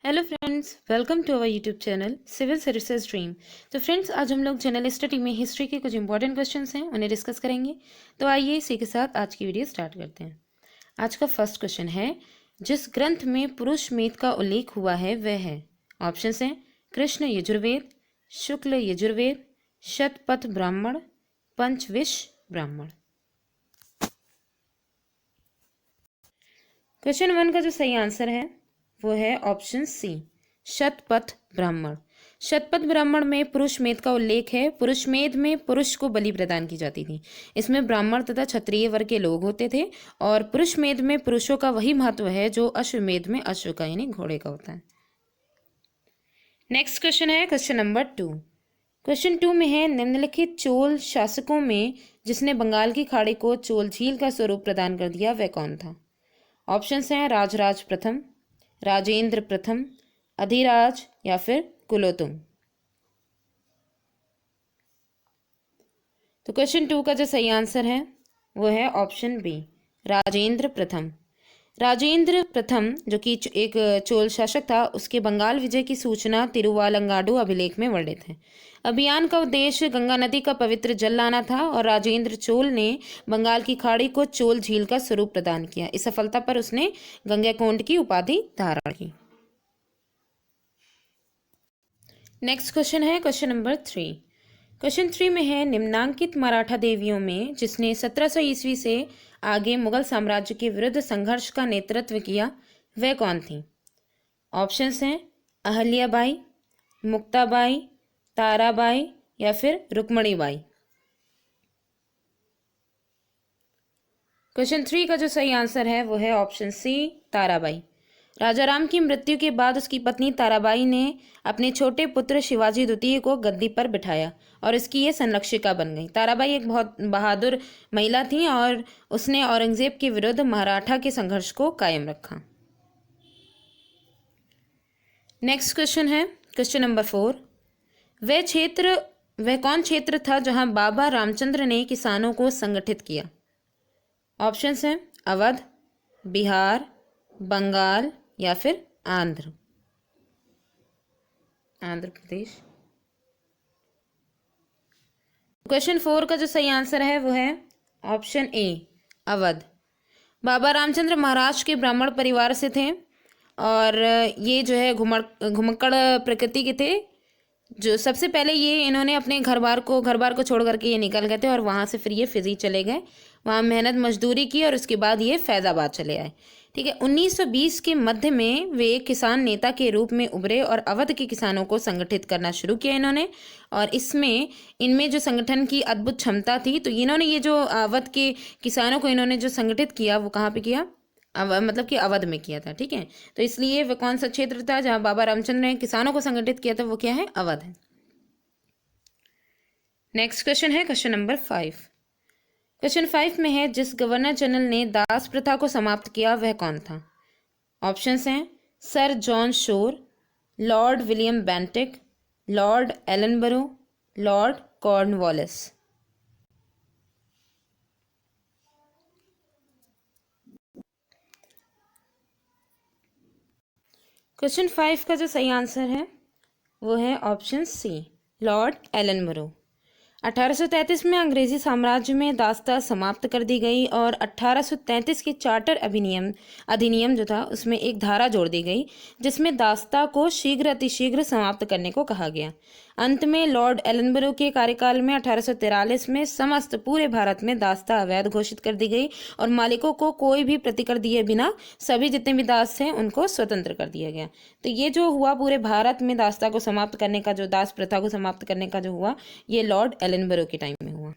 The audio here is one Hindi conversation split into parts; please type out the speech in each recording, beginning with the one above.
Hello friends, welcome to our YouTube channel civil services dream. तो फ्रेंड्स, आज हम लोग जनरल स्टडी में हिस्ट्री के कुछ इंपॉर्टेंट क्वेश्चंस हैं, उन्हें डिस्कस करेंगे। तो आइए इसी के साथ आज की वीडियो स्टार्ट करते हैं। आज का फर्स्ट क्वेश्चन है, जिस ग्रंथ में पुरुष मेद का उल्लेख हुआ है वह है। ऑप्शंस हैं कृष्ण यजुर्वेद, शुक्ल यजुर्वेद, शतपथ ब्राह्मण, पंचविश ब्राह्मण। क्वेश्चन 1 का जो सही आंसर है वो है ऑप्शन सी, शतपथ ब्राह्मण। शतपथ ब्राह्मण में पुरुष मेद का उल्लेख है। पुरुष मेद में पुरुष को बलि प्रदान की जाती थी। इसमें ब्राह्मण तथा क्षत्रिय वर्ग के लोग होते थे और पुरुष मेद में पुरुषों का वही महत्व है जो अश्वमेध में अश्व का यानी घोड़े का होता है। नेक्स्ट क्वेश्चन है क्वेश्चन नंबर 2। क्वेश्चन 2 में है, निम्नलिखित चोल शासकों में जिसने बंगाल की खाड़ी को चोल झील का स्वरूप प्रदान कर दिया वह कौन था। ऑप्शंस हैं राजराज प्रथम, राजेंद्र प्रथम, अधिराज या फिर कुलोतुंग। तो क्वेश्चन 2 का जो सही आंसर है वो है ऑप्शन बी, राजेंद्र प्रथम। राजेंद्र प्रथम जो कि एक चोल शासक था, उसके बंगाल विजय की सूचना तिरुवालंगाडु अभिलेख में वर्णित है। अभियान का उद्देश्य गंगा नदी का पवित्र जल लाना था और राजेंद्र चोल ने बंगाल की खाड़ी को चोल झील का स्वरूप प्रदान किया। इस सफलता पर उसने गंगाकोंड की उपाधि धारण की। नेक्स्ट क्वेश्चन है क्वेश्चन नंबर 3। क्वेश्चन 3 में है, निम्नांकित मराठा देवियों में जिसने 1700 ईस्वी से आगे मुगल साम्राज्य के विरुद्ध संघर्ष का नेतृत्व किया वह कौन थी। ऑप्शंस हैं अहल्याबाई, मुक्ताबाई, ताराबाई या फिर रुक्मणीबाई। क्वेश्चन 3 का जो सही आंसर है वो है ऑप्शन सी, ताराबाई। राजा राम की मृत्यु के बाद उसकी पत्नी ताराबाई ने अपने छोटे पुत्र शिवाजी द्वितीय को गद्दी पर बिठाया और इसकी ये संरक्षिका बन गई। ताराबाई एक बहुत बहादुर महिला थी और उसने औरंगजेब के विरुद्ध मराठा के संघर्ष को कायम रखा। नेक्स्ट क्वेश्चन है क्वेश्चन नंबर 4। वह कौन क्षेत्र था जहां बाबा रामचंद्र ने किसानों को संगठित किया। ऑप्शंस हैं अवध, बिहार, बंगाल या फिर आंध्र प्रदेश। क्वेश्चन 4 का जो सही आंसर है वो है ऑप्शन ए, अवध। बाबा रामचंद्र महाराष्ट्र के ब्राह्मण परिवार से थे और ये जो है घुमक्कड़ प्रकृति के थे। जो सबसे पहले ये इन्होंने अपने घर बार को छोड़ करके ये निकल गए थे और वहाँ से फिर ये फिजी चले गए, वहाँ मेहनत मजदूरी की और उसके बाद ये फैज़ाबाद चले आए। ठीक है, 1920 के मध्य में वे एक किसान नेता के रूप में उभरे और अवध के किसानों को संगठित करना शुरू किया इन्होंने। और इनमें जो संगठन की अद्भुत क्षमता थी, तो इन्होंने ये जो अवध के किसानों को इन्होंने जो संगठित किया वो कहाँ पे किया, मतलब कि अवध में किया था। ठीक है, तो इसलिए वह कौन सा क्षेत्र था जहां बाबा रामचंद्र ने किसानों को संगठित किया था, वो क्या है, अवध है। नेक्स्ट क्वेश्चन है क्वेश्चन नंबर 5। क्वेश्चन 5 में है, जिस गवर्नर जनरल ने दास प्रथा को समाप्त किया वह कौन था। ऑप्शंस हैं sir John Shore, Lord William Bentinck, Lord Ellenborough, Lord Cornwallis. Question 5 का जो सही आंसर है वो है ऑप्शन सी, लॉर्ड एलनबरो। 1833 में अंग्रेजी साम्राज्य में दास्ता समाप्त कर दी गई और 1833 के चार्टर अधिनियम जो था उसमें एक धारा जोड़ दी गई जिसमें दास्ता को शीघ्र अतिशीघ्र समाप्त करने को कहा गया। अंत में लॉर्ड एलनबरो के कार्यकाल में 1843 में समस्त पूरे भारत में दास्ता अवैध घोषित कर दी गई और मालिकों को कोई भी प्रतिकर दिए बिना सभी जितने भी दास थे उनको स्वतंत्र कर दिया गया। तो ये जो हुआ पूरे भारत में दास्ता को समाप्त करने का, जो दास प्रथा को समाप्त करने का जो हुआ, ये लॉर्ड एलनबरो के टाइम में हुआ।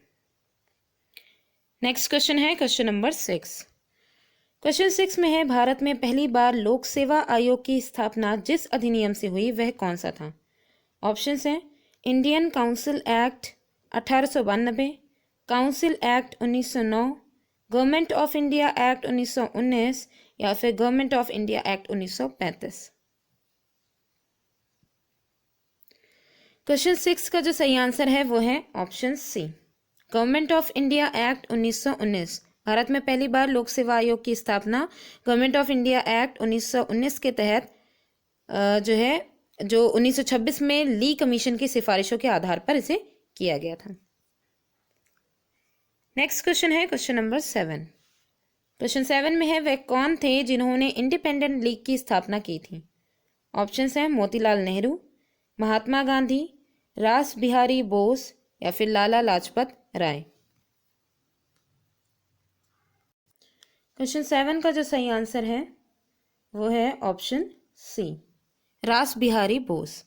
नेक्स्ट क्वेश्चन है क्वेश्चन नंबर 6। क्वेश्चन 6 में है, भारत में पहली बार लोक सेवा आयोग की स्थापना जिस अधिनियम से हुई वह कौन सा था। ऑप्शंस हैं Indian council act 1892, council act 1909, government of India act 1919 या फिर government of India act 1935। Question 6 का जो सही आंसर है वो है option C, government of India act 1919। Bharat में पहली बार लोक सेवा आयोग की स्थापना गवर्नमेंट ऑफ इंडिया एक्ट 1919 के तहत जो है जो 1926 में ली कमीशन की सिफारिशों के आधार पर इसे किया गया था। नेक्स्ट क्वेश्चन है क्वेश्चन नंबर 7। क्वेश्चन 7 में है, वह कौन थे जिन्होंने इंडिपेंडेंट लीग की स्थापना की थी? ऑप्शंस हैं मोतीलाल नेहरू, महात्मा गांधी, रास बिहारी बोस या फिर लाला लाजपत राय। क्वेश्चन 7 का जो सही आंसर है वो है ऑप्शन सी, रास Bihari Bose.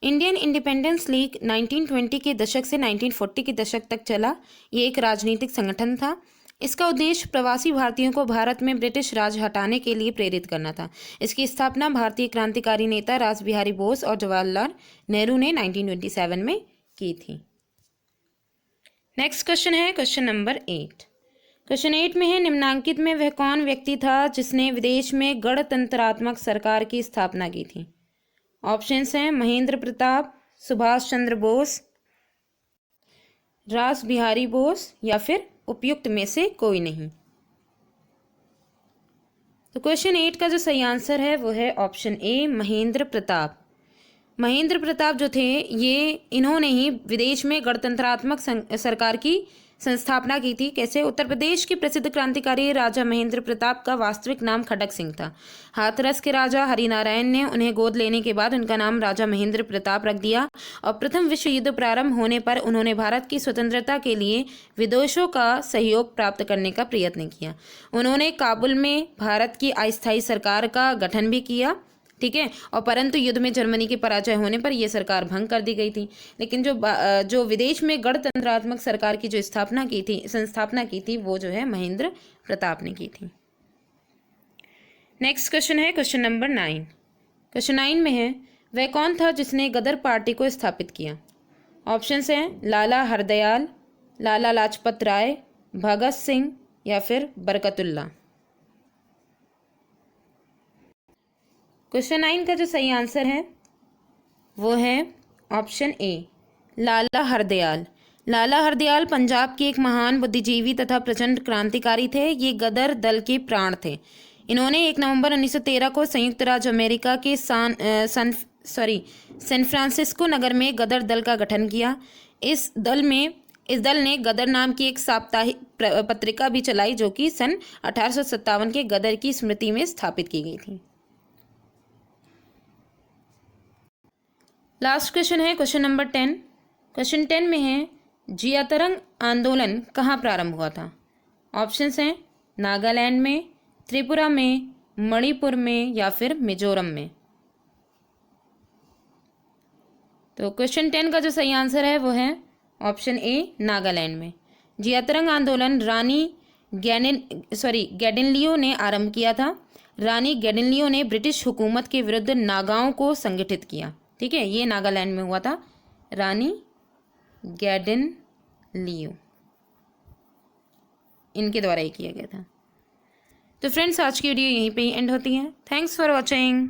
Indian independence league 1920 के दशक से 1940 के दशक तक चला। ये एक राजनीतिक संगठन था। इसका उद्देश्य प्रवासी भारतीयों को भारत में ब्रिटिश राज हटाने के लिए प्रेरित करना था। इसकी स्थापना भारतीय क्रांतिकारी नेता रास बिहारी बोस और जवाहरलाल नेहरू ने 1927 में की थी। नेक्स्ट क्वेश्चन है क्वेश्चन नंबर 8। क्वेश्चन 8 में है, निम्नांकित में वह कौन व्यक्ति था जिसने विदेश में गणतंत्रात्मक सरकार की स्थापना की थी? ऑप्शंस हैं महेंद्र प्रताप, सुभाष चंद्र बोस, रास बिहारी बोस या फिर उपयुक्त में से कोई नहीं। तो क्वेश्चन 8 का जो सही आंसर है वो है ऑप्शन ए, महेंद्र प्रताप। महेंद्र प्रताप जो थे इन्होंने ही विदेश में गणतंत्रात्मक सरकार की संस्थापना की थी। कैसे? उत्तर प्रदेश के प्रसिद्ध क्रांतिकारी राजा महेंद्र प्रताप का वास्तविक नाम खड़क सिंह था। हाथरस के राजा हरिनारायण ने उन्हें गोद लेने के बाद उनका नाम राजा महेंद्र प्रताप रख दिया और प्रथम विश्व युद्ध प्रारंभ होने पर उन्होंने भारत की स्वतंत्रता के लिए विदेशों का सहयोग प्राप्त करने का प्रयत्न किया। उन्होंने काबुल में भारत की अस्थायी सरकार का गठन भी किया, ठीक है, और परंतु युद्ध में जर्मनी के पराजय होने पर यह सरकार भंग कर दी गई थी। लेकिन जो विदेश में गणतंत्रात्मक सरकार की जो संस्थापना की थी वो जो है महेंद्र प्रताप ने की थी। नेक्स्ट क्वेश्चन है क्वेश्चन नंबर 9। क्वेश्चन 9 में है, वह कौन था जिसने गदर पार्टी को स्थापित किया? ऑप्शंस हैं लाला हरदयाल, लाला लाजपत राय, भगत सिंह या फिर बरकतुल्ला। क्वेश्चन 9 का जो सही आंसर है वो है ऑप्शन ए, लाला हरदयाल। लाला हरदयाल पंजाब के एक महान बुद्धिजीवी तथा प्रचंड क्रांतिकारी थे। ये गदर दल के प्राण थे। इन्होंने 1 नवंबर 1913 को संयुक्त राज्य अमेरिका के सैन फ्रांसिस्को नगर में गदर दल का गठन किया। इस दल ने गदर नाम की एक साप्ताहिक पत्रिका भी चलाई जो कि सन 1857 के गदर की स्मृति में स्थापित की गई थी। लास्ट क्वेश्चन है क्वेश्चन नंबर 10। क्वेश्चन 10 में है, जियातरंग आंदोलन कहाँ प्रारंभ हुआ था? ऑप्शंस हैं नागालैंड में, त्रिपुरा में, मणिपुर में या फिर मिजोरम में। तो क्वेश्चन 10 का जो सही आंसर है वो है ऑप्शन ए, नागालैंड में। जियातरंग आंदोलन रानी गैडिनलियो ने आरंभ किया था। रानी गैडिनलियो ने ब्रिटिश हुकूमत के विरुद्ध नागाओं को संगठित किया, ठीक है, ये नागालैंड में हुआ था। रानी गैडिनलियो इनके द्वारा ये किया गया था। तो फ्रेंड्स, आज की वीडियो यहीं पे ही एंड होती है। Thanks for watching.